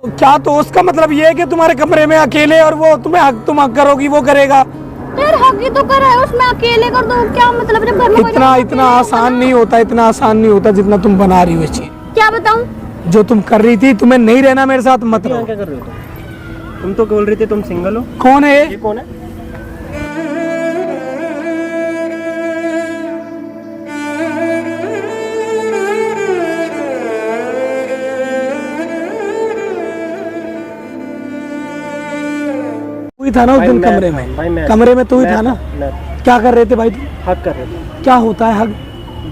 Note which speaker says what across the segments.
Speaker 1: क्या तो उसका मतलब ये है कि तुम्हारे कमरे में अकेले और वो तुम्हें हक तुम हक करोगी वो करेगा।
Speaker 2: यार हक ही तो कर रहा है, उसमें अकेले कर दो क्या मतलब? जब घर में
Speaker 1: इतना आसान नहीं होता, इतना आसान नहीं होता जितना तुम बना रही हो ये चीज।
Speaker 2: क्या बताऊं?
Speaker 1: जो तुम कर रही थी, तुम्हें नहीं रहना मेरे साथ मत रहो।
Speaker 3: क्या कर रहे हो तुम तो बोल रही थी तुम सिंगल हो।
Speaker 1: कौन है
Speaker 3: ये कौन है?
Speaker 1: तू ही था ना उस दिन कमरे में तू ही था ना। क्या कर रहे थे भाई तुम?
Speaker 3: हक कर रहे थे।
Speaker 1: क्या होता है हक?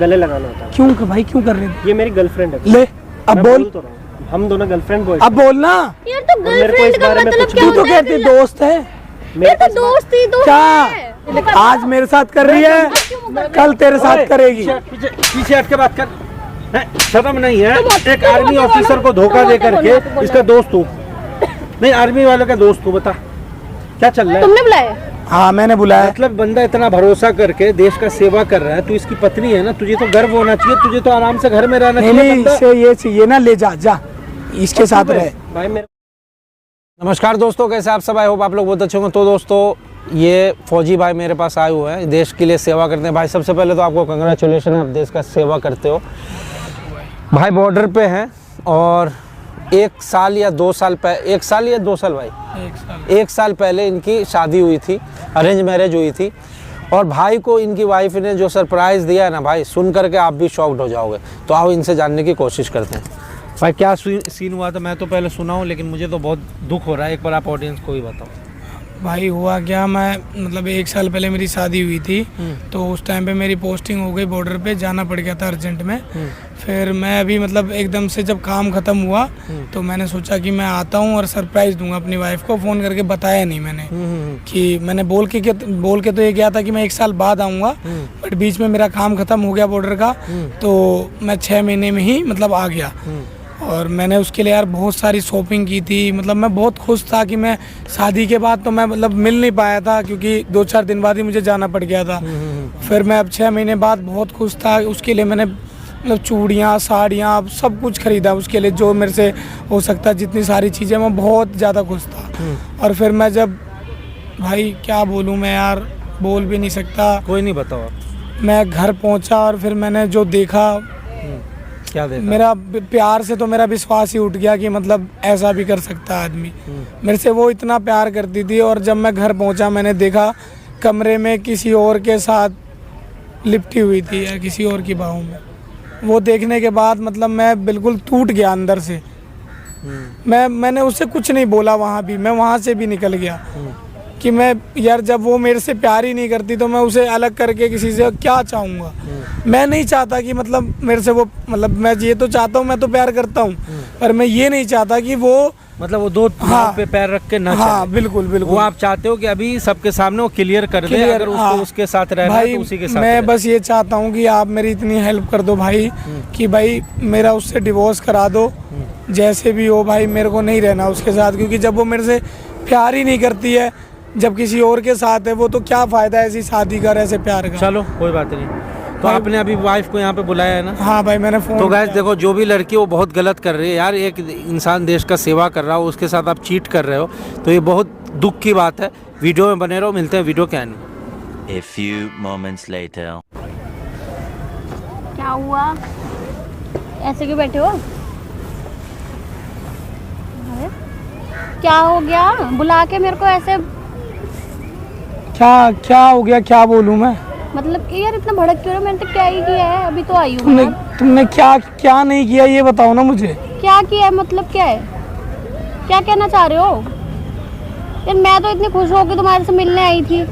Speaker 3: गले लगाना होता है।
Speaker 1: क्यों भाई क्यों कर रहे थे?
Speaker 3: ये मेरी गर्लफ्रेंड है।
Speaker 1: ले अब बोल
Speaker 3: तो रहा हूँ, हम दोनों गर्लफ्रेंड बॉय।
Speaker 1: अब बोलना।
Speaker 2: यार तो गर्लफ्रेंड का मतलब क्या
Speaker 1: तू
Speaker 2: होता
Speaker 1: तो
Speaker 2: है?
Speaker 1: कहती दोस्त है।
Speaker 2: मेरे तो दोस्त ही तो
Speaker 1: क्या आज मेरे साथ कर रही है, कल तेरे साथ करेगी।
Speaker 4: पीछे हट के बात कर। शर्म नहीं है? एक आर्मी ऑफिसर को धोखा दे करके इसका दोस्त हूँ। नहीं, आर्मी वाले का दोस्त हूँ। बता क्या चल रहा है?
Speaker 2: तुमने बुलाया?
Speaker 1: हाँ मैंने बुलाया।
Speaker 4: मतलब बंदा इतना भरोसा करके देश का सेवा कर रहा है, तू इसकी पत्नी है ना, तुझे तो गर्व होना चाहिए, तुझे तो आराम से घर में रहना चाहिए।
Speaker 1: नहीं इसे ये चाहिए ना, ले जा इसके साथ रहे।
Speaker 3: भाई मेरे
Speaker 5: नमस्कार दोस्तों, कैसे आप सब? आई होप आप लोग बहुत अच्छे होंगे। तो दोस्तों ये फौजी भाई मेरे पास आए हुए हैं, देश के लिए सेवा करते हैं। भाई सबसे पहले तो आपको कंग्रेचुलेशन है, आप देश का सेवा करते हो। भाई बॉर्डर पे हैं और एक साल या दो साल भाई एक साल पहले इनकी शादी हुई थी, अरेंज मैरिज हुई थी। और भाई को इनकी वाइफ ने जो सरप्राइज़ दिया है ना भाई, सुन करके आप भी शॉक्ड हो जाओगे। तो आओ इनसे जानने की कोशिश करते हैं।
Speaker 4: भाई क्या सीन हुआ था? मैं तो पहले सुना हूँ, लेकिन मुझे तो बहुत दुख हो रहा है। एक बार आप ऑडियंस को भी बताओ।
Speaker 1: भाई हुआ क्या, मैं मतलब एक साल पहले मेरी शादी हुई थी, तो उस टाइम पे मेरी पोस्टिंग हो गई, बॉर्डर पे जाना पड़ गया था अर्जेंट में। फिर मैं अभी मतलब एकदम से जब काम ख़त्म हुआ तो मैंने सोचा कि मैं आता हूँ और सरप्राइज़ दूंगा अपनी वाइफ को। फ़ोन करके बताया नहीं मैंने कि मैंने बोल के तो ये गया था कि मैं एक साल बाद आऊँगा, बट बीच में मेरा काम ख़त्म हो गया बॉर्डर का, तो मैं 6 महीने में ही मतलब आ गया। और मैंने उसके लिए यार बहुत सारी शॉपिंग की थी। मतलब मैं बहुत खुश था कि मैं शादी के बाद तो मैं मतलब मिल नहीं पाया था, क्योंकि 2-4 दिन बाद ही मुझे जाना पड़ गया था। फिर मैं अब 6 महीने बाद बहुत खुश था। उसके लिए मैंने मतलब चूड़ियाँ, साड़ियाँ, सब कुछ ख़रीदा उसके लिए जो मेरे से हो सकता, जितनी सारी चीज़ें, मैं बहुत ज़्यादा खुश था। और फिर मैं जब भाई क्या बोलूँ मैं यार, बोल भी नहीं सकता।
Speaker 4: कोई नहीं, बताओ आप।
Speaker 1: मैं घर पहुँचा और फिर मैंने जो देखा,
Speaker 4: क्या देखा?
Speaker 1: मेरा प्यार से तो मेरा विश्वास ही उठ गया कि मतलब ऐसा भी कर सकता है आदमी। मेरे से वो इतना प्यार करती थी। और जब मैं घर पहुंचा मैंने देखा कमरे में किसी और के साथ लिपटी हुई थी या किसी और की बाहों में। वो देखने के बाद मतलब मैं बिल्कुल टूट गया अंदर से। मैंने उससे कुछ नहीं बोला, वहाँ भी मैं वहाँ से भी निकल गया कि मैं यार जब वो मेरे से प्यार ही नहीं करती तो मैं उसे अलग करके किसी से क्या चाहूँगा। मैं नहीं चाहता कि मतलब मेरे से वो, मतलब मैं ये तो चाहता हूँ, मैं तो प्यार करता हूँ, पर मैं ये नहीं चाहता कि वो
Speaker 4: मतलब वो दो पे पैर रख के ना
Speaker 1: हाँ
Speaker 4: चले।
Speaker 1: बिल्कुल
Speaker 4: वो आप चाहते हो कि अभी सबके सामने वो क्लियर कर दे, अगर उसको उसके साथ रहना है तो उसी के साथ
Speaker 1: मैं बस ये चाहता हूँ कि आप मेरी इतनी हेल्प कर दो भाई कि भाई मेरा उससे डिवोर्स करा दो, जैसे भी हो भाई, मेरे को नहीं रहना उसके साथ। क्योंकि जब वो मेरे से प्यार ही नहीं करती है, जब किसी और के साथ है वो, तो क्या फ़ायदा है ऐसी शादी का, ऐसे प्यार का।
Speaker 4: चलो कोई बात नहीं। तो आपने अभी वाइफ को यहाँ पे बुलाया है ना?
Speaker 1: हाँ भाई मैंने फ़ोन।
Speaker 4: तो गाइस देखो, जो भी लड़की वो बहुत गलत कर रही है यार। एक इंसान देश का सेवा कर रहा हो, उसके साथ आप चीट कर रहे हो, तो ये बहुत दुख की बात है। वीडियो में बने रहो, मिलते हैं वीडियो के एंड में।
Speaker 6: A few moments later.
Speaker 2: क्या हुआ? ऐसे क्यों बैठे हो? अरे, क्या हो गया? बुला के मेरे को ऐसे।
Speaker 1: क्या हो गया, क्या बोलूँ मैं?
Speaker 2: मतलब कि यार इतना भड़क क्यों रहे हो? मैंने तो क्या ही किया है, अभी तो आई हूँ।
Speaker 1: तुमने क्या नहीं किया ये बताओ ना मुझे।
Speaker 2: क्या किया है मतलब क्या है? क्या कहना चाह रहे हो? यार मैं तो इतनी खुश होकर तुम्हारे से मिलने आई थी।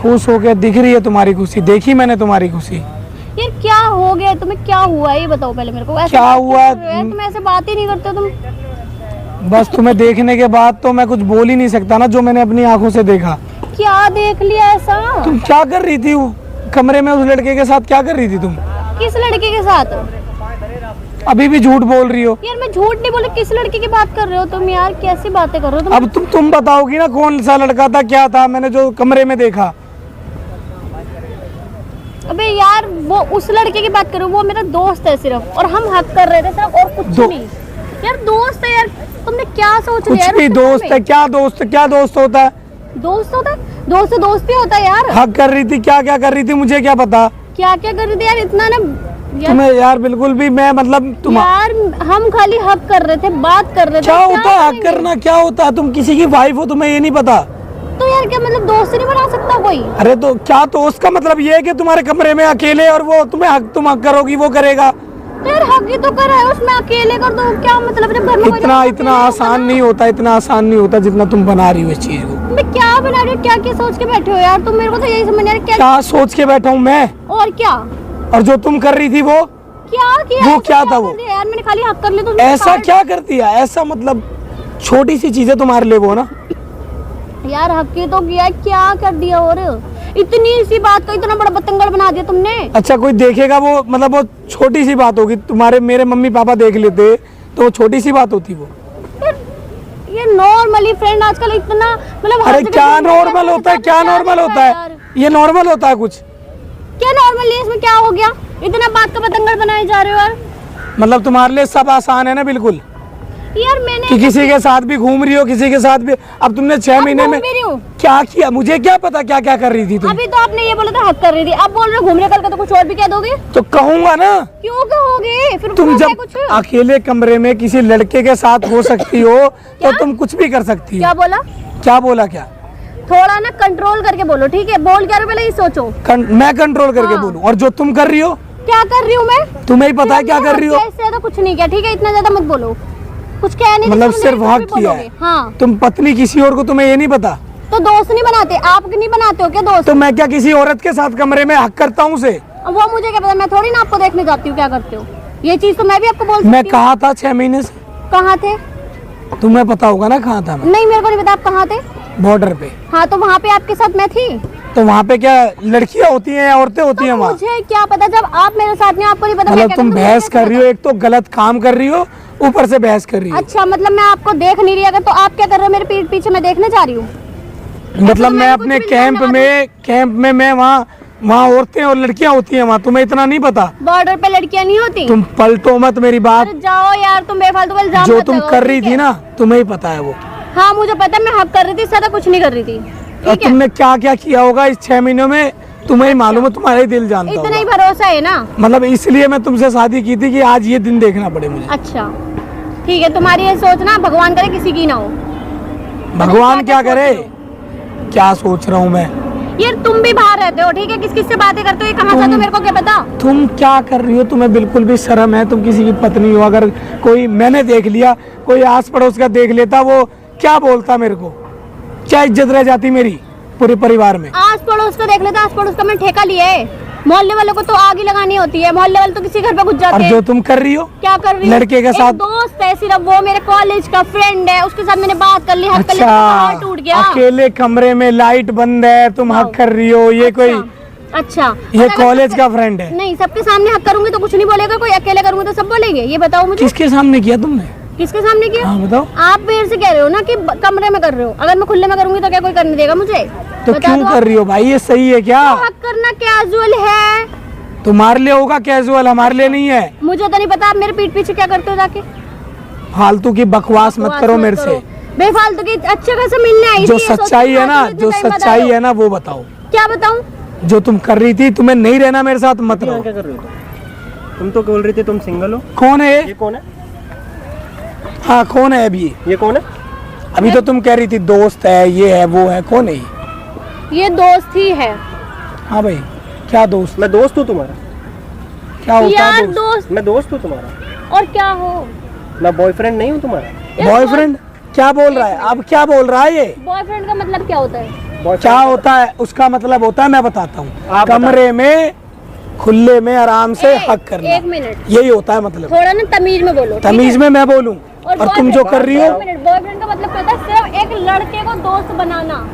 Speaker 1: खुश हो गया? दिख रही है तुम्हारी खुशी, देखी मैंने तुम्हारी खुशी।
Speaker 2: यार क्या हो गया तुम्हें? क्या हुआ ये बताओ पहले मेरे को। ऐसे
Speaker 1: क्या हुआ?
Speaker 2: तुम ऐसे बात ही नहीं करते हो तुम।
Speaker 1: बस तुम्हें देखने के बाद तो मैं कुछ बोल ही नहीं सकता ना, जो मैंने अपनी आंखों से देखा।
Speaker 2: क्या देख लिया ऐसा?
Speaker 1: तुम क्या कर रही थी कमरे में उस लड़के के साथ? क्या कर रही थी तुम?
Speaker 2: किस लड़के के साथ?
Speaker 1: अभी भी झूठ बोल रही हो।
Speaker 2: यार मैं झूठ नहीं बोली। किस लड़के की बात कर रहे हो तुम? यार कैसी बातें कर रहे हो तुम?
Speaker 1: अब तुम बताओगी ना कौन सा लड़का था, क्या था, मैंने जो कमरे में देखा।
Speaker 2: अबे यार वो उस लड़के की बात करो, वो मेरा दोस्त है सिर्फ, और हम हक कर रहे थे सिर्फ, और कुछ नहीं। यार दोस्त है यार, तुमने क्या सोच लिया
Speaker 1: कुछ
Speaker 2: यार
Speaker 1: भी
Speaker 2: उसके
Speaker 1: दोस्त
Speaker 2: बारे
Speaker 1: है, क्या दोस्त, क्या दोस्त होता है?
Speaker 2: में? दोस्त होता है, दोस्त दोस्ती होता है यार।
Speaker 1: हक कर रही थी, क्या क्या कर रही थी मुझे क्या पता?
Speaker 2: क्या क्या कर रही थी यार, इतना ना यार,
Speaker 1: तुम्हें यार बिल्कुल भी, मैं मतलब तुम
Speaker 2: यार हम खाली हक कर रहे थे, बात कर रहे थे।
Speaker 1: क्या होता है हक
Speaker 2: करेंगे?
Speaker 1: करना, क्या होता है? तुम किसी की वाइफ हो, तुम्हें ये नहीं पता?
Speaker 2: तो यार क्या मतलब दोस्त नहीं बना सकता कोई?
Speaker 1: अरे तो क्या दोस्त का मतलब ये है कि तुम्हारे कमरे में अकेले और वो तुम्हें हक, तुम हक करोगी, वो करेगा?
Speaker 2: तो यार हक ही तो कर रहा है, उसमें अकेले कर दो क्या मतलब, जब घर में कोई
Speaker 1: इतना
Speaker 2: नहीं
Speaker 1: इतना
Speaker 2: होगा
Speaker 1: आसान
Speaker 2: ना।
Speaker 1: नहीं होता, इतना आसान नहीं होता जितना तुम बना रही हो इस चीज को।
Speaker 2: मैं क्या बना रही हूँ, क्या क्या सोच के बैठे हो यार तुम? मेरे को तो यही समझ नहीं आ रहा क्या
Speaker 1: क्या सोच के बैठा हूँ मैं?
Speaker 2: और क्या
Speaker 1: और जो तुम कर रही थी वो
Speaker 2: क्या किया?
Speaker 1: वो
Speaker 2: ऐसा
Speaker 1: क्या था
Speaker 2: कर
Speaker 1: वो?
Speaker 2: दिया यार मैंने, खाली हक कर लिया तो उसमें
Speaker 1: ऐसा
Speaker 2: कारण-
Speaker 1: क्या कर दिया? ऐसा मतलब छोटी सी चीजें तुम्हारे लिए वो ना।
Speaker 2: यार हक ही तो किया, क्या कर दिया? और इतनी सी बात को इतना बड़ा बतंगड़ बना दिया तुमने।
Speaker 1: अच्छा कोई देखेगा वो, मतलब वो छोटी सी बात होगी, तुम्हारे मेरे मम्मी पापा देख लेते तो वो छोटी सी बात होती वो।
Speaker 2: यार, ये नॉर्मली फ्रेंड आजकल इतना मतलब हर
Speaker 1: अरे
Speaker 2: जगह
Speaker 1: क्या
Speaker 2: फ्रेंड
Speaker 1: नॉर्मल
Speaker 2: है,
Speaker 1: होता है, क्या नॉर्मल होता है?
Speaker 2: यार।
Speaker 1: ये नॉर्मल होता है कुछ?
Speaker 2: क्या नॉर्मल है इसमें, क्या हो गया? इतना बात का बतंगड़ बनाए जा रहे हो यार।
Speaker 1: मतलब तुम्हारे लिए सब आसान है ना बिल्कुल,
Speaker 2: यार मैंने
Speaker 1: कि किसी के साथ भी घूम रही हो, किसी के साथ भी। अब तुमने 6
Speaker 2: अब
Speaker 1: महीने
Speaker 2: घूम
Speaker 1: में
Speaker 2: भी रही हूँ।
Speaker 1: क्या किया? मुझे क्या पता क्या क्या कर रही थी तुम?
Speaker 2: अभी तो आपने ये बोला था हक कर रही थी, अब बोल रहे हो घूमने, कल का तो कुछ और भी कह दोगे।
Speaker 1: तो कहूंगा ना।
Speaker 2: क्यों कहोगे? फिर
Speaker 1: तुम
Speaker 2: बोलना
Speaker 1: जब
Speaker 2: कुछ
Speaker 1: अकेले कमरे में किसी लड़के के साथ हो सकती हो तो तुम कुछ भी कर सकती
Speaker 2: क्या
Speaker 1: हो।
Speaker 2: बोला?
Speaker 1: क्या बोला? क्या
Speaker 2: थोड़ा ना कंट्रोल करके बोलो, ठीक है? बोल क्या रहे हो पहले ये सोचो।
Speaker 1: मैं कंट्रोल करके
Speaker 2: हाँ।
Speaker 1: बोलूं? और जो तुम कर रही हो
Speaker 2: क्या कर रही हूँ मैं?
Speaker 1: तुम्हें ही पता है क्या कर रही हो।
Speaker 2: कैसे तो कुछ नहीं किया, ठीक है? इतना ज्यादा मत बोलो, कुछ कह नहीं
Speaker 1: मतलब
Speaker 2: तो
Speaker 1: सिर्फ
Speaker 2: कुछ
Speaker 1: हक
Speaker 2: भी
Speaker 1: किया
Speaker 2: बोलोगे।
Speaker 1: है।
Speaker 2: हाँ
Speaker 1: तुम पत्नी किसी और को, तुम्हें ये नहीं पता?
Speaker 2: तो दोस्त नहीं बनाते आप? नहीं बनाते हो क्या दोस्त?
Speaker 1: तो मैं क्या किसी औरत के साथ कमरे में हक करता हूँ उसे?
Speaker 2: अब वो मुझे क्या पता, मैं थोड़ी ना आपको देखने जाती हूँ क्या करते हो। ये चीज तो मैं भी आपको बोल सकती
Speaker 1: मैं
Speaker 2: हूँ।
Speaker 1: कहा था 6 महीने से,
Speaker 2: कहाँ थे?
Speaker 1: तुम्हें पता होगा ना कहाँ था मैं?
Speaker 2: नहीं मेरे को नहीं पता आप कहाँ थे।
Speaker 1: बॉर्डर पे।
Speaker 2: हाँ तो वहाँ पे आपके साथ मैं थी।
Speaker 1: तो वहाँ पे क्या लड़कियाँ होती हैं या औरतें होती हैं
Speaker 2: तो
Speaker 1: वहाँ?
Speaker 2: मुझे क्या पता, जब आप मेरे साथ नहीं, आपको नहीं पता मैं
Speaker 1: मतलब
Speaker 2: क्या
Speaker 1: तुम
Speaker 2: करती हूँ,
Speaker 1: बहस
Speaker 2: मुझे
Speaker 1: कर
Speaker 2: कैसे
Speaker 1: रही हो, एक तो गलत काम कर रही हो, ऊपर से बहस कर रही
Speaker 2: पता?
Speaker 1: हो।
Speaker 2: अच्छा मतलब मैं आपको देख नहीं रही, अगर तो आप क्या कर रहे हो मेरे पीठ पीछे मैं देखने जा रही हूँ?
Speaker 1: मतलब मैं
Speaker 2: मैंने
Speaker 1: अपने
Speaker 2: कुछ भी नहीं
Speaker 1: कैंप में मैं वहाँ औरतें और लड़कियाँ होती हैं वहाँ, तुम्हें इतना नहीं पता?
Speaker 2: बॉर्डर पे लड़कियाँ नहीं होती?
Speaker 1: तुम पलटो मत मेरी बात।
Speaker 2: अरे जाओ यार, तुम बेफालतू का इल्जाम
Speaker 1: जो
Speaker 2: मत
Speaker 1: तुम
Speaker 2: लगाओ,
Speaker 1: कर रही
Speaker 2: ठीक
Speaker 1: थी
Speaker 2: है?
Speaker 1: ना, तुम्हें ही पता है वो।
Speaker 2: हाँ मुझे पता है, मैं हक कर रही थी, ज्यादा कुछ नहीं कर रही थी,
Speaker 1: और
Speaker 2: ठीक है?
Speaker 1: तुमने क्या क्या किया होगा इस 6 महीनों में, तुम्हें ही मालूम है, तुम्हारा ही दिल जानता
Speaker 2: इतना ही
Speaker 1: होगा।
Speaker 2: भरोसा है ना?
Speaker 1: मतलब इसलिए मैं तुमसे शादी की थी कि आज ये दिन देखना पड़े मुझे।
Speaker 2: अच्छा ठीक है, तुम्हारी ये सोच ना भगवान करे किसी की ना हो।
Speaker 1: भगवान क्या
Speaker 2: सोच
Speaker 1: करे?
Speaker 2: रहे हो?
Speaker 1: क्या सोच रहा हूँ मैं?
Speaker 2: यार तुम भी बाहर रहते हो, ठीक है? किस किस से बातें करते हो, ये कहाँ जाते हो, मेरे को क्या पता?
Speaker 1: तुम क्या कर रही हो? तुम्हें बिल्कुल भी शर्म है? तुम किसी की पत्नी हो, अगर कोई मैंने देख लिया, कोई आस पड़ोस का देख लेता, वो क्या बोलता मेरे को? क्या इज्जत रह जाती मेरी पूरे परिवार में?
Speaker 2: आस पड़ोस का देख लेते, आस पड़ोस का मैं ठेका लिया है। मोहल्ले वालों को तो आग ही लगानी होती है, मोहल्ले वाले तो किसी घर पे घुस
Speaker 1: और
Speaker 2: जाते
Speaker 1: जो
Speaker 2: हैं।
Speaker 1: तुम कर रही हो
Speaker 2: क्या कर रही हूँ?
Speaker 1: लड़के के
Speaker 2: एक
Speaker 1: साथ?
Speaker 2: दोस्त है सिर्फ, वो मेरे कॉलेज का फ्रेंड है, उसके साथ मैंने बात कर ली, हक कर लिया, तो हाथ टूट गया।
Speaker 1: अकेले कमरे में लाइट बंद है, तुम हक कर रही हो, ये कोई
Speaker 2: अच्छा
Speaker 1: ये
Speaker 2: अगर
Speaker 1: कॉलेज
Speaker 2: सबके-
Speaker 1: का फ्रेंड है?
Speaker 2: नहीं, सबके सामने हक करूंगी तो कुछ नहीं बोलेगा कोई, अकेले करूंगी तो सब बोलेंगे? ये बताओ मुझे।
Speaker 1: किसके सामने किया तुमने?
Speaker 2: किसके सामने किया?
Speaker 1: हाँ बताओ।
Speaker 2: आप मेरे से कह रहे हो ना कि कमरे में कर रहे हो, अगर मैं खुले में करूंगी तो क्या कोई करने देगा मुझे?
Speaker 1: तो
Speaker 2: बता
Speaker 1: क्यों
Speaker 2: दो
Speaker 1: कर
Speaker 2: आप।
Speaker 1: रही हो भाई? ये सही है क्या?
Speaker 2: हक करना कैजुअल है,
Speaker 1: तुम्हारे लिए होगा कैजुअल, हमारे लिए नहीं है।
Speaker 2: मुझे तो नहीं पता आप मेरे पीठ पीछे क्या करते हो जाके।
Speaker 1: फालतू की बकवास मत करो मेरे से।
Speaker 2: बेफालतू की, अच्छे खासे मिलने आई
Speaker 1: जो
Speaker 2: थी, ये सोच के
Speaker 1: सच्चाई है ना,
Speaker 2: बात
Speaker 1: जो
Speaker 2: इतने टाइम बाद
Speaker 1: सच्चाई
Speaker 2: आए हो।
Speaker 1: है ना वो बताओ।
Speaker 2: क्या बताऊं?
Speaker 1: जो तुम कर रही थी, तुम्हें नहीं रहना मेरे साथ, मत
Speaker 3: यहाँ
Speaker 1: रहो।
Speaker 3: क्या कर रहे हो तुम तो बोल रही थी तुम सिंगल हो।
Speaker 1: कौन है
Speaker 3: ये
Speaker 1: ये?
Speaker 3: कौन है?
Speaker 1: हाँ कौन है अभी?
Speaker 3: ये कौन है?
Speaker 1: अभी तो तुम कह रही थी दोस्त है, ये है, वो है, कौन है ये?
Speaker 2: ये दोस्त ही है
Speaker 1: हाँ भाई, क्या दोस्त?
Speaker 3: मैं दोस्त हूँ तुम्हारा।
Speaker 1: क्या होता
Speaker 2: यार,
Speaker 1: है दोस्त?
Speaker 2: दोस्त
Speaker 3: मैं दोस्त हूँ तुम्हारा।
Speaker 2: और क्या हो?
Speaker 3: मैं बॉयफ्रेंड नहीं हूँ तुम्हारा।
Speaker 1: बॉयफ्रेंड? क्या बोल रहा है अब? क्या बोल रहा है ये?
Speaker 2: बॉयफ्रेंड का मतलब क्या होता है?
Speaker 3: Boyfriend
Speaker 1: क्या होता है उसका मतलब? होता है, मैं बताता हूँ,
Speaker 3: आप बताओ।
Speaker 1: कमरे में खुले में आराम से हक करना,
Speaker 2: एक मिनट,
Speaker 1: यही होता है मतलब।
Speaker 2: थोड़ा ना तमीज में बोलो, ठीक
Speaker 1: तमीज
Speaker 2: है?
Speaker 1: में मैं बोलूं और तुम जो कर रही हो?
Speaker 2: बॉयफ्रेंड का मतलब क्या होता है? सिर्फ एक लड़के को दोस्त बनाना।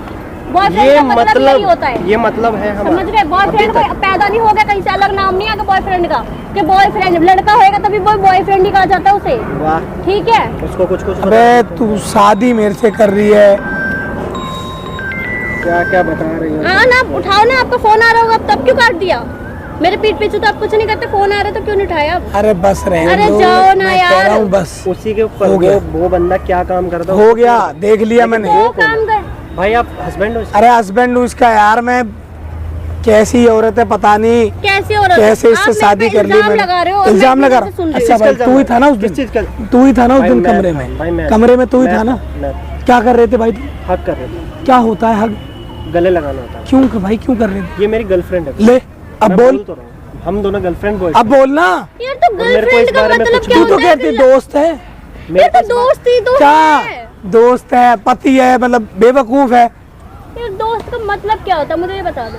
Speaker 2: बॉयफ्रेंड
Speaker 3: ये
Speaker 2: का मतलब यही होता है।
Speaker 3: ये मतलब है
Speaker 2: समझ
Speaker 3: हमारा।
Speaker 2: गए? बॉयफ्रेंड
Speaker 3: अभी
Speaker 2: को पैदा नहीं हो गया कहीं से, अलग नाम नहीं आएगा बॉयफ्रेंड का, कि बॉयफ्रेंड लड़का होएगा तभी बॉयफ्रेंड ही कहा जाता है उसे,
Speaker 3: तक। वाह,
Speaker 2: ठीक है?
Speaker 3: उसको कुछ कुछ
Speaker 1: अबे तू शादी मेरे से कर रही है?
Speaker 3: क्या क्या बता रही हो?
Speaker 2: हाँ ना, उठाओ ना, आपका फोन आ रहा होगा, अब तब क्यों काट दिया? मेरे पीठ पीछे तो आप कुछ नहीं करते, फोन आ रहा तो क्यों नहीं उठाया आप?
Speaker 1: अरे बस रहे
Speaker 2: अरे
Speaker 1: दो,
Speaker 2: जाओ ना
Speaker 1: मैं कह
Speaker 2: यार।
Speaker 1: रहा हूँ बस
Speaker 3: उसी के ऊपर
Speaker 1: हो गया।
Speaker 3: वो बंदा क्या काम करता
Speaker 1: हो गया, देख लिया मैंने।
Speaker 2: वो काम कर।
Speaker 3: भाई आप हस्बैंड हो इसके?
Speaker 1: अरे हस्बैंड हूँ इसका यार मैं, कैसी औरत है पता नहीं,
Speaker 2: कैसे हो रहा है?
Speaker 1: कैसे इससे
Speaker 2: आप मेरे
Speaker 1: शादी
Speaker 2: पे
Speaker 1: कर ली
Speaker 2: इल्जाम
Speaker 1: मैंने।
Speaker 2: लगा रहे हो और
Speaker 1: इल्जाम
Speaker 2: मैं
Speaker 1: लगा
Speaker 2: इधर से सुन रही
Speaker 1: अच्छा
Speaker 2: हूँ।
Speaker 1: भाई तू ही था ना उस
Speaker 3: किस चीज का?
Speaker 1: दिन, तू ही था ना उस
Speaker 3: भाई
Speaker 1: दिन
Speaker 3: मैं-
Speaker 1: कमरे
Speaker 3: भाई
Speaker 1: में,
Speaker 3: मैं-
Speaker 1: कमरे में तू ही
Speaker 3: मैं-
Speaker 1: था ना।
Speaker 3: मैं
Speaker 1: क्या कर रहे थे भाई तुम?
Speaker 3: हक कर रहे थे,
Speaker 1: क्या होता है हग?
Speaker 3: गले लगाना होता है।
Speaker 1: क्यों भाई क्यों कर रहे थे?
Speaker 3: ये मेरी गर्लफ्रेंड है।
Speaker 1: ले अब
Speaker 3: मैं
Speaker 1: बोल,
Speaker 3: तो रहा हूँ, हम दोनों गर्लफ्रेंड बॉय।
Speaker 1: अब बोलना।
Speaker 2: यार तो
Speaker 3: मेरे को
Speaker 2: गर्लफ्रेंड
Speaker 3: इस
Speaker 2: का
Speaker 3: बारे में
Speaker 2: मतलब
Speaker 3: कुछ
Speaker 2: क्या
Speaker 1: तू
Speaker 2: होता
Speaker 1: तो
Speaker 2: है?
Speaker 1: कहती दोस्त है,
Speaker 2: ये तो दोस्ती तो
Speaker 1: क्या
Speaker 2: है।
Speaker 1: दोस्त है, पति है, मतलब बेवकूफ है।
Speaker 2: यार दोस्त का मतलब क्या होता है मुझे ये बता दो।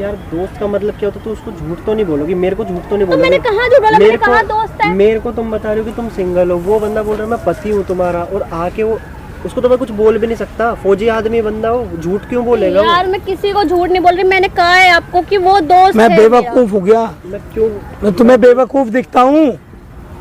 Speaker 3: यार दोस्त का मतलब क्या होता है? तो उसको झूठ तो नहीं बोलोगी, मेरे को झूठ तो नहीं
Speaker 2: तो
Speaker 3: बोलोगी।
Speaker 2: मैंने कहा झूठ बोला, मैंने कहा दोस्त है।
Speaker 3: मेरे को तुम बता रहे हो कि तुम सिंगल हो, वो बंदा बोल रहा है मैं पति हूँ तुम्हारा, और आके वो उसको तो मैं कुछ बोल भी नहीं सकता। फौजी आदमी बंदा हो, झूठ क्यों बोलेगा वो?
Speaker 2: यार मैं किसी को झूठ नहीं बोल रही, मैंने कहा है आपको कि वो दोस्त
Speaker 1: मैं
Speaker 2: है मेरा।
Speaker 1: बेवकूफ हो गया?
Speaker 3: मैं क्यों?
Speaker 1: मैं तुम्हें बेवकूफ दिखता हूँ?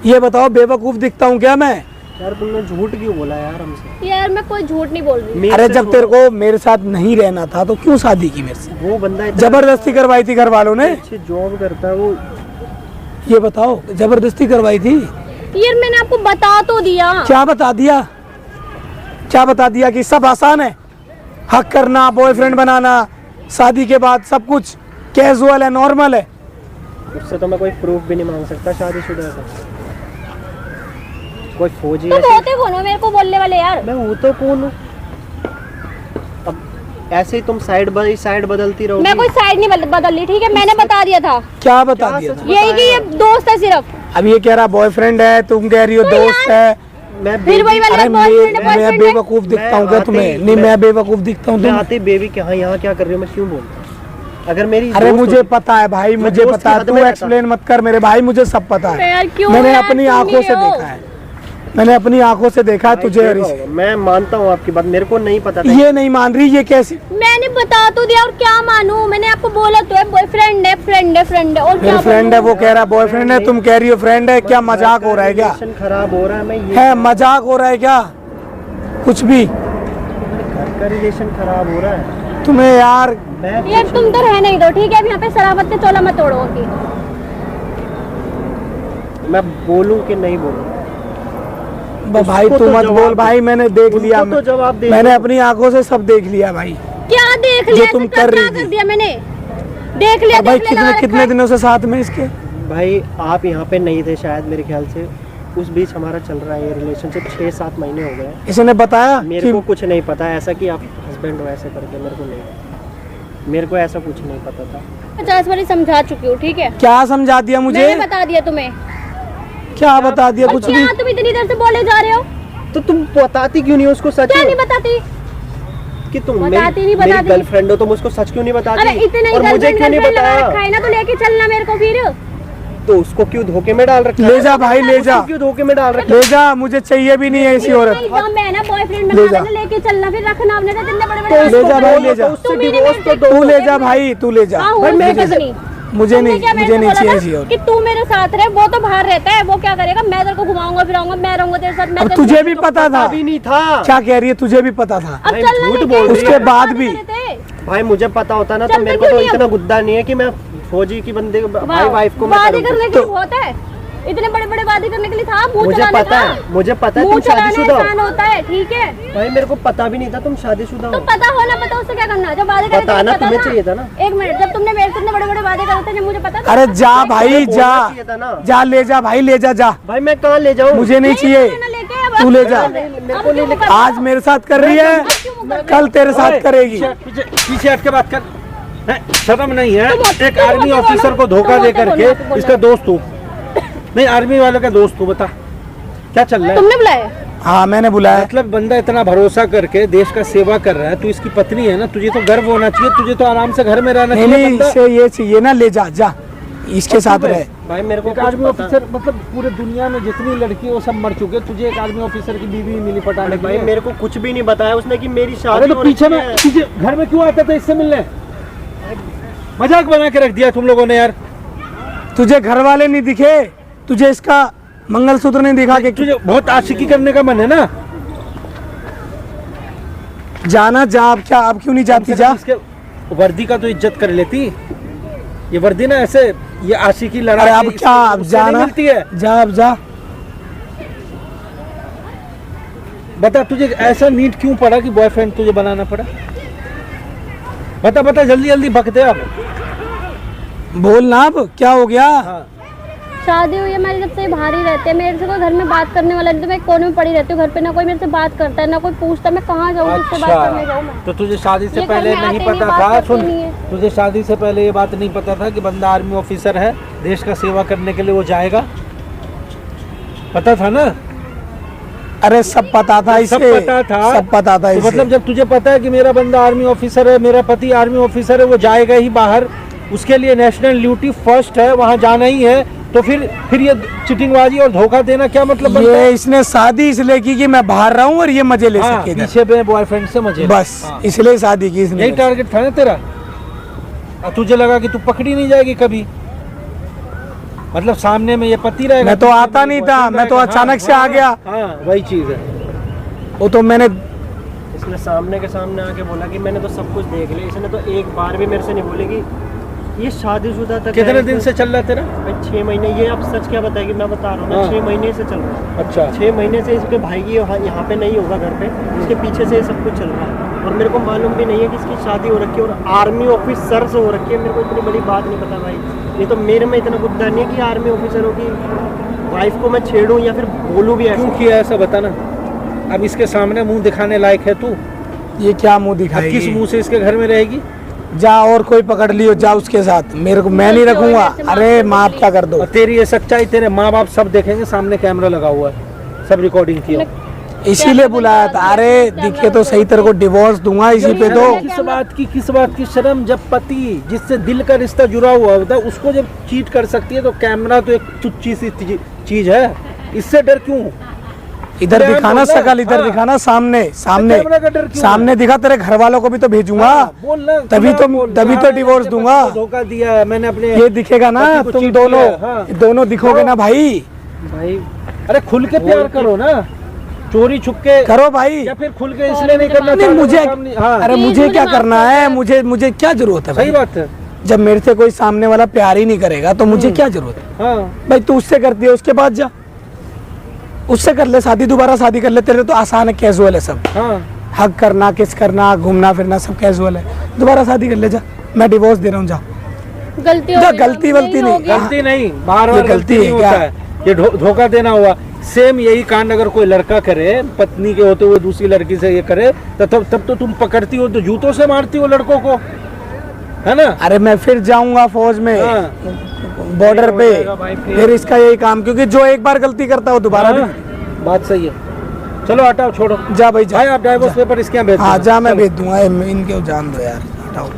Speaker 1: ये बताओ बेवकूफ दिखता हूँ क्या मैं?
Speaker 3: यार तुमने झूठ क्यों बोला यार हमसे?
Speaker 2: यार मैं कोई झूठ नहीं बोल रही।
Speaker 3: मेरे
Speaker 1: अरे
Speaker 3: से
Speaker 1: जब
Speaker 3: झूठ-
Speaker 1: तेरे को मेरे साथ नहीं रहना था तो क्यों शादी की मेरे से?
Speaker 3: वो बंदा इतना
Speaker 1: जबरदस्ती करवाई थी घर वालों ने?
Speaker 3: अच्छी जॉब करता है वो।
Speaker 1: ये बताओ जबरदस्ती करवाई थी?
Speaker 2: यार मैंने आपको बता तो दिया।
Speaker 1: क्या बता दिया? क्या बता दिया कि सब आसान है? हक करना, बॉयफ्रेंड बनाना, शादी के बाद सब कुछ कैजुअल है, नॉर्मल है।
Speaker 3: उससे तो मैं कोई प्रूफ भी नहीं मांग सकता शादीशुदा का। कोई फौजी
Speaker 2: तुम
Speaker 3: ऐसे,
Speaker 2: होते कौन हो मेरे को बोलने वाले यार?
Speaker 3: मैं हूँ तो कौन हूँ? अब ऐसे ही तुम साइड बाई साइड बदलती रहोगी।
Speaker 2: मैं कोई साइड नहीं बदल रही, ठीक है? मैंने बता दिया था
Speaker 1: क्या बता
Speaker 3: क्या
Speaker 1: दिया
Speaker 3: सच
Speaker 1: था?
Speaker 2: यही कि ये दोस्त है सिर्फ।
Speaker 1: अब ये कह रहा बॉयफ्रेंड है, तुम कह रही हो
Speaker 2: तो
Speaker 1: दोस्त
Speaker 2: यार,
Speaker 1: है।
Speaker 3: मैं
Speaker 2: फिर वही वाला
Speaker 1: अरे
Speaker 2: बॉयफ्रेंड है,
Speaker 1: मैं
Speaker 2: बॉयफ्रेंड है।
Speaker 1: बेवकूफ दिखता हूँ क्या
Speaker 3: आते
Speaker 1: तुम्हें?
Speaker 3: ही-
Speaker 1: नहीं मैं बेवकूफ दिखता हूँ
Speaker 3: मैं
Speaker 1: तुम्हें?
Speaker 3: आते बेबी के हाँ यहाँ क्या कर रही हो, मैं क्यों बोलता? अगर मेरी
Speaker 1: अरे
Speaker 3: दोस्त
Speaker 1: मुझे
Speaker 3: होती-
Speaker 1: पता है भाई,
Speaker 3: मैं
Speaker 1: मुझे
Speaker 3: दोस्त
Speaker 1: पता
Speaker 3: की
Speaker 1: है,
Speaker 3: हद
Speaker 1: तू
Speaker 3: में रहता।
Speaker 1: एक्सप्लेन मत कर मेरे भाई, मुझे सब पता
Speaker 2: अरे
Speaker 1: है।
Speaker 2: यार क्यों
Speaker 1: मैंने
Speaker 2: यार,
Speaker 1: अपनी
Speaker 2: सुन
Speaker 1: आंखों
Speaker 2: नहीं
Speaker 1: से
Speaker 2: रहे हो?
Speaker 1: देखा है, मैंने अपनी आंखों से देखा है
Speaker 3: भाई
Speaker 1: तुझे और
Speaker 3: देखा
Speaker 1: इसे।
Speaker 3: होगा। मैं मानता हूँ आपकी बात, मेरे को नहीं पता था।
Speaker 1: ये नहीं मान रही, ये कैसी?
Speaker 2: मैंने बता तो दिया और क्या मानूं? मैंने आपको बोला तो है बॉयफ्रेंड है, फ्रेंड है, फ्रेंड है, और क्या
Speaker 1: मेरी फ्रेंड है,
Speaker 2: बोलूं?
Speaker 1: वो कह रहा बॉयफ्रेंड है, तुम कह रही हो फ्रेंड है। क्या मजाक हो रहा है क्या?
Speaker 3: रिलेशन खराब हो रहा है, मैं ये
Speaker 1: है मजाक हो रहा है क्या? कुछ भी
Speaker 3: घर का रिलेशन खराब हो रहा है।
Speaker 1: तुम्हें यार,
Speaker 3: मैं
Speaker 2: यार तुम तो रहने ही दो, ठीक है? अब यहाँ पे शराबत के चोला मत तोड़ो की।
Speaker 3: मैं बोलूं कि नहीं बोलूं?
Speaker 1: भाई
Speaker 3: उसको
Speaker 1: तू
Speaker 3: तो
Speaker 1: मत
Speaker 3: जवाब
Speaker 1: बोल
Speaker 3: दे।
Speaker 1: भाई, मैंने देख
Speaker 3: उनको
Speaker 1: लिया।
Speaker 3: तो जवाब दे
Speaker 1: मैंने
Speaker 3: दो।
Speaker 1: अपनी आंखों से सब देख लिया भाई।
Speaker 2: क्या देख
Speaker 1: जो
Speaker 2: लिया?
Speaker 1: तुम
Speaker 2: ऐसा
Speaker 1: कर
Speaker 2: क्या
Speaker 1: रही थी।
Speaker 2: कर दिया मैंने? देख लिया,
Speaker 1: और भाई
Speaker 2: देख लिया, लगा
Speaker 1: कितने
Speaker 2: रखा है।
Speaker 1: दिनों से साथ में इसके?
Speaker 3: भाई आप यहाँ पे नहीं थे शायद, मेरे ख्याल से। उस बीच हमारा चल रहा है ये रिलेशनशिप, 6-7 महीने हो गए हैं।
Speaker 1: इसने बताया
Speaker 3: मेरे
Speaker 1: कि
Speaker 3: को कुछ नहीं पता ऐसा कि आप हस्बैंड हो ऐसे करके, मेरे को नहीं, मेरे को ऐसा कुछ नहीं पता था।
Speaker 2: 50 बारी समझा चुकी हूँ, ठीक है?
Speaker 1: क्या समझा दिया मुझे?
Speaker 2: मैंने बता दिया तुम्हें।
Speaker 1: क्या बता दिया?
Speaker 2: और
Speaker 1: कुछ भी?
Speaker 2: क्या तुम इतनी देर से बोले जा रहे हो?
Speaker 3: तो तुम बताती क्यों नहीं उसको सच?
Speaker 2: क्या नहीं बताती?
Speaker 3: कि तुम
Speaker 2: बताती नहीं,
Speaker 3: मेरी
Speaker 2: बताती।
Speaker 3: गर्लफ्रेंड हो, तुम उसको सच क्यों नहीं बताती?
Speaker 2: अरे इतने ही
Speaker 3: और मुझे
Speaker 2: गर्लफ्रेंड
Speaker 3: क्यों नहीं
Speaker 2: गर्लफ्रेंड लगा
Speaker 3: बताया?
Speaker 2: रखा है ना, तो लेके चलना मेरे को फिर।
Speaker 3: तो उसको क्यों धोखे में डाल रखा है?
Speaker 1: ले जा भाई, ले जा,
Speaker 3: उसको क्यों धोखे में डाल रखा है?
Speaker 1: ले जा, मुझे चाहिए भी नहीं है ऐसी औरत।
Speaker 2: इतना दम है ना बॉयफ्रेंड
Speaker 1: ले
Speaker 2: में
Speaker 1: जा।
Speaker 2: लेके चलना, फिर रखना आपने तो इतने बड़े
Speaker 3: तो
Speaker 2: बड़े।
Speaker 1: ले जा भाई,
Speaker 3: बोलो
Speaker 1: ले जा।
Speaker 3: तो उससे
Speaker 2: तुम ही
Speaker 3: डिवोर्स
Speaker 2: मेरे
Speaker 3: तो
Speaker 2: से-
Speaker 3: दो।
Speaker 1: तू ले जा भाई, तू ले जा।
Speaker 2: हाँ,
Speaker 3: भाई
Speaker 2: हूँ
Speaker 3: मैं
Speaker 2: मैं
Speaker 3: कैसे-
Speaker 2: नहीं।
Speaker 1: मुझे
Speaker 2: तुमने
Speaker 1: नहीं,
Speaker 2: क्या मेरे
Speaker 1: मुझे
Speaker 2: से
Speaker 1: नहीं
Speaker 2: बोला
Speaker 1: चाहिए
Speaker 2: था
Speaker 1: ऐसी औरत।
Speaker 2: कि तू मेरे साथ रहे, वो तो बाहर रहता है, वो क्या करेगा? मैं तेरे को घुमाऊंगा फिराऊंगा, मैं रहूंगा तेरे साथ। मैं
Speaker 1: अब
Speaker 2: तेरे
Speaker 1: तुझे
Speaker 2: साथ-
Speaker 1: भी पता था?
Speaker 3: अभी नहीं था।
Speaker 1: क्या कह रही है? तुझे भी पता था?
Speaker 2: अब
Speaker 3: भाई
Speaker 2: चलना
Speaker 3: झूठ
Speaker 2: लेके
Speaker 3: बोल रही
Speaker 1: उसके
Speaker 3: है।
Speaker 1: बाद भी
Speaker 3: भाई मुझे पता होता ना तो
Speaker 2: चलते
Speaker 3: मेरे को
Speaker 2: क्यों
Speaker 3: तो
Speaker 2: नहीं
Speaker 3: इतना गुद्दा नहीं है कि मैं फौजी की बंदे भाई
Speaker 2: वाह,
Speaker 3: वाइफ को मैं
Speaker 2: वादे
Speaker 3: करूं।
Speaker 2: करने के लिए बहुत है, इतने बड़े बड़े वादे करने के लिए था। मुंह
Speaker 3: मुझे
Speaker 2: चलाने
Speaker 3: पता
Speaker 2: का।
Speaker 3: है, मुझे पता है
Speaker 2: मुंह
Speaker 3: तुम
Speaker 2: चलाना
Speaker 3: शादीशुदा
Speaker 2: आसान
Speaker 3: हो।
Speaker 2: होता है, ठीक है?
Speaker 3: भाई मेरे को पता भी नहीं था तुम शादीशुदा
Speaker 2: तो
Speaker 3: हो।
Speaker 2: पता हो ना पता, उससे क्या करना? जब वादे करे थे,
Speaker 3: बताना
Speaker 2: पता
Speaker 3: तुम्हें चाहिए था ना।
Speaker 2: एक मिनट, जब तुमने मेरे से इतने बड़े बड़े वादे करे थे, जब मुझे पता था।
Speaker 1: अरे जा भाई,
Speaker 3: बोलना
Speaker 1: जा
Speaker 3: चाहिए था ना।
Speaker 1: जा, ले जा भाई, ले जा, जा।
Speaker 3: भाई मैं कहाँ ले जाऊँ?
Speaker 1: मुझे नहीं चाहिए,
Speaker 2: लेके अब-
Speaker 1: तू ले जा।
Speaker 2: अब
Speaker 3: मेरे को नहीं
Speaker 2: क्यों
Speaker 3: लेके-
Speaker 1: आज मेरे साथ कर रही है, कल तेरे साथ करेगी।
Speaker 4: पीछे पीछे हट के बात कर। हैं, शर्म नहीं है?
Speaker 2: तुम
Speaker 4: एक
Speaker 2: तुम
Speaker 4: आर्मी
Speaker 2: बोलो,
Speaker 4: ऑफिसर को धोखा
Speaker 2: तुम
Speaker 4: दे
Speaker 2: बोलो,
Speaker 4: करके
Speaker 2: तुम बोलो।
Speaker 4: इसका दोस्त हूँ। नहीं, आर्मी वाले का दोस्त हूँ। बता क्या चल रहा है?
Speaker 2: तुमने बुलाया?
Speaker 1: हाँ मैंने बुलाया।
Speaker 4: मतलब बंदा इतना भरोसा करके देश का सेवा कर रहा है, तू इसकी पत्नी है ना, तुझे तो गर्व होना चाहिए, तुझे तो आराम से घर में रहना
Speaker 1: नहीं
Speaker 4: चाहिए।
Speaker 1: नहीं,
Speaker 4: बंदा
Speaker 1: इसे ये चाहिए ना, ले जा, जा इसके साथ रहे।
Speaker 3: भाई मेरे को
Speaker 4: एक
Speaker 3: कुछ
Speaker 4: आर्मी
Speaker 3: पता-
Speaker 4: ऑफिसर, मतलब पूरे दुनिया में जितनी लड़की है वो सब मर चुके, तुझे एक आर्मी ऑफिसर की बीवी मिली पटाने के
Speaker 3: भाई
Speaker 4: लिए।
Speaker 3: मेरे को कुछ भी नहीं बताया उसने कि मेरी
Speaker 4: अरे
Speaker 3: शादी
Speaker 4: तो
Speaker 3: हो
Speaker 4: पीछे
Speaker 3: रखी
Speaker 4: में
Speaker 3: है।
Speaker 4: पीछे घर में क्यों आता था इससे मिलने? मजाक बना के रख दिया तुम लोगों ने यार।
Speaker 1: तुझे घर वाले नहीं दिखे? तुझे इसका मंगलसूत्र नहीं दिखा के?
Speaker 4: तुझे बहुत आशिकी करने का मन है ना?
Speaker 1: जाना जा, अब क्यों नहीं जाती? जा।
Speaker 4: इसके वर्दी का तो इज्जत कर लेती। ये वर्दी ना ऐसे
Speaker 5: ये आशिकी लड़ाई
Speaker 1: अरे अब क्या, अब
Speaker 5: उससे नहीं
Speaker 1: जाना
Speaker 5: मिलती है।
Speaker 1: जा, अब जा।
Speaker 5: बता तुझे ऐसा नीड क्यों पड़ा कि बॉयफ्रेंड तुझे बनाना पड़ा? बता बता जल्दी जल्दी बकते अब।
Speaker 1: बोल ना, अब क्या हो गया?
Speaker 5: हाँ।
Speaker 2: शादी हुई है मेरी, जब से ये बाहर ही रहते हैं, मेरे से कोई घर में बात करने वाला नहीं, तो मैं एक कोने में पड़ी रहती हूँ घर पे, ना कोई मेरे से बात करता है, ना कोई पूछता, मैं कहाँ जाऊँ, किससे बात करने जाऊँ मैं?
Speaker 5: तो तुझे शादी से
Speaker 2: ये घर
Speaker 5: पहले
Speaker 2: में
Speaker 5: नहीं
Speaker 2: आते
Speaker 5: पता
Speaker 2: नहीं,
Speaker 5: था?
Speaker 2: बात
Speaker 5: सुन,
Speaker 2: करते नहीं है।
Speaker 5: तुझे शादी से पहले ये बात नहीं पता था कि बंदा आर्मी ऑफिसर है, देश का सेवा करने के लिए वो जाएगा? पता था ना?
Speaker 1: अरे सब पता था इसे,
Speaker 5: सब पता था,
Speaker 1: सब पता था
Speaker 5: तो
Speaker 1: इसे।
Speaker 5: मतलब जब तुझे पता है कि मेरा बंदा आर्मी ऑफिसर है, मेरा पति आर्मी ऑफिसर है, वो जाएगा ही बाहर, उसके लिए नेशनल ड्यूटी फर्स्ट है, वहाँ जाना ही है, तो फिर ये चिटिंगबाजी और धोखा देना क्या मतलब बनता
Speaker 1: ये
Speaker 5: है?
Speaker 1: इसने शादी इसलिए की कि मैं बाहर रहूं और ये मजे ले
Speaker 5: हाँ,
Speaker 1: सके इधर।
Speaker 5: पीछे पे बॉयफ्रेंड से मजे।
Speaker 1: बस
Speaker 5: हाँ।
Speaker 1: इसलिए शादी की इसने।
Speaker 5: यही टारगेट था ना तेरा? और तुझे लगा कि तू पकड़ी नहीं जाएगी कभी, मतलब सामने में ये पति रहेगा,
Speaker 1: मैं तो
Speaker 5: पीछे
Speaker 1: आता
Speaker 5: में
Speaker 1: नहीं
Speaker 5: ये
Speaker 1: था,
Speaker 5: boyfriend
Speaker 1: मैं तो
Speaker 5: रहेगा।
Speaker 1: अचानक से आ गया।
Speaker 5: हाँ वही चीज है।
Speaker 1: वो तो मैंने
Speaker 3: इसने सामने के सामने आके बोला कि मैंने तो सब कुछ देख लिया। इसने तो एक बार भी मेरे से नहीं बोली कि ये शादीशुदा तक
Speaker 5: कितने
Speaker 3: है।
Speaker 5: दिन से चल रहा है तेरा?
Speaker 3: भाई 6 महीने। ये अब सच क्या बताएगी, मैं बता रहा हूँ ना,
Speaker 5: हाँ।
Speaker 3: 6 महीने से चल रहा है।
Speaker 5: अच्छा
Speaker 3: 6 महीने से इसके भाई की यहाँ पे नहीं होगा घर पे, इसके पीछे से ये सब कुछ चल रहा है। और मेरे को मालूम भी नहीं है कि इसकी शादी हो रखी है और आर्मी ऑफिसर से हो रखी है। मेरे को इतनी बड़ी बात नहीं पता भाई। ये तो मेरे में इतना बुद्धा नहीं है कि आर्मी ऑफिसरों की वाइफ को मैं छेड़ूं या फिर बोलूं भी
Speaker 5: क्यों
Speaker 3: ऐसा।
Speaker 5: किया ऐसा बताना? अब इसके सामने मुंह दिखाने लायक है तू?
Speaker 1: ये क्या मुंह
Speaker 5: अब किस
Speaker 1: दिखाएगी?
Speaker 5: मुंह से इसके घर में रहेगी?
Speaker 1: जा और कोई पकड़ लियो, जा उसके साथ, मेरे को मैं नहीं रखूंगा। अरे माफ क्या कर दो।
Speaker 5: और तेरी ये सच्चाई तेरे माँ बाप सब देखेंगे, सामने कैमरा लगा हुआ है, सब रिकॉर्डिंग किया।
Speaker 1: इसीलिए बुलाया था। अरे दिखे तो सही, तेरे को डिवोर्स दूंगा इसी पे तो।
Speaker 5: किस बात की शर्म? जब पति जिससे दिल का रिश्ता जुड़ा हुआ होता है उसको जब चीट कर सकती है, तो कैमरा तो एक तुच्छी सी चीज है, इससे डर क्यों?
Speaker 1: इधर
Speaker 5: प्रेम
Speaker 1: दिखाना
Speaker 5: बोलना,
Speaker 1: शकल, इधर
Speaker 5: हाँ।
Speaker 1: दिखाना सामने, सामने
Speaker 5: कैमरा का डर क्यों?
Speaker 1: सामने दिखा, तेरे घर वालों को भी तो भेजूंगा।
Speaker 5: बोलना,
Speaker 1: तभी तो
Speaker 5: बोल।
Speaker 1: तभी
Speaker 5: हाँ,
Speaker 1: तो
Speaker 5: मैंने
Speaker 1: डिवोर्स
Speaker 5: अपने
Speaker 1: दूंगा।
Speaker 5: पति को धोखा दिया है, मैंने अपने
Speaker 1: ये दिखेगा ना,
Speaker 5: पति को
Speaker 1: तुम
Speaker 5: चीट
Speaker 1: दोनों
Speaker 5: किया है, हाँ।
Speaker 1: दोनों दिखोगे ना भाई।
Speaker 3: भाई
Speaker 5: अरे खुल के प्यार करो ना, चोरी छुपके
Speaker 1: करो भाई।
Speaker 5: या फिर खुल के इसलिए नहीं करना
Speaker 1: नहीं
Speaker 5: चाहते,
Speaker 1: मुझे,
Speaker 5: सामने- हाँ
Speaker 1: अरे
Speaker 2: Please,
Speaker 1: मुझे
Speaker 2: मुझे
Speaker 1: क्या
Speaker 2: माफ
Speaker 1: करना
Speaker 2: कर
Speaker 1: है?
Speaker 2: दो।
Speaker 1: मुझे क्या जरूरत है
Speaker 5: सही
Speaker 1: भाई?
Speaker 5: बात है।
Speaker 1: जब मेरे से कोई सामने वाला प्यार ही नहीं करेगा तो मुझे क्या जरूरत है
Speaker 5: हाँ
Speaker 1: भाई? तू उससे करती है, उसके बाद जा, उससे कर ले शादी, दोबारा शादी कर ले। तेरे तो आसान है, कैजुअल है सब।
Speaker 5: हाँ
Speaker 1: हक करना, किस करना, घूमना फिरना सब कैजुअल है। दोबारा शादी कर ले जा, मैं डिवोर्स दे रहा हूँ, जा।
Speaker 2: गलती हो
Speaker 1: जा,
Speaker 2: गई,
Speaker 1: गलती वलती नहीं।
Speaker 2: होगी।
Speaker 5: गलती नहीं, बार
Speaker 1: ये
Speaker 5: बार
Speaker 1: गलती
Speaker 5: गलती
Speaker 1: है
Speaker 5: नहीं होता
Speaker 1: क्या?
Speaker 5: है, ये धोखा देना हुआ। सेम यही कांड अगर कोई लड़का करे, पत्नी के होते हुए दूसरी लड़की से ये करे, तो तब तो तुम पकड़ती हो, तो जूतों से मारती हो लड़कों को, है ना?
Speaker 1: अरे मैं फिर जाऊंगा फौज में,
Speaker 5: हाँ।
Speaker 1: बॉर्डर पे,
Speaker 3: जाएगा भाई फिर।
Speaker 1: फिर इसका यही काम, क्योंकि जो एक बार गलती करता है वो दोबारा
Speaker 5: हाँ, बात सही है। चलो हटाओ, छोड़ो
Speaker 1: भी। जा भाई जा।
Speaker 5: भाई, आप डाइवोर्स पेपर इसके यहाँ भेज
Speaker 1: हाँ
Speaker 5: दो।
Speaker 1: जा, मैं
Speaker 5: चलो।
Speaker 1: भेज दूंगा। इनके जान दो यार, हटाओ।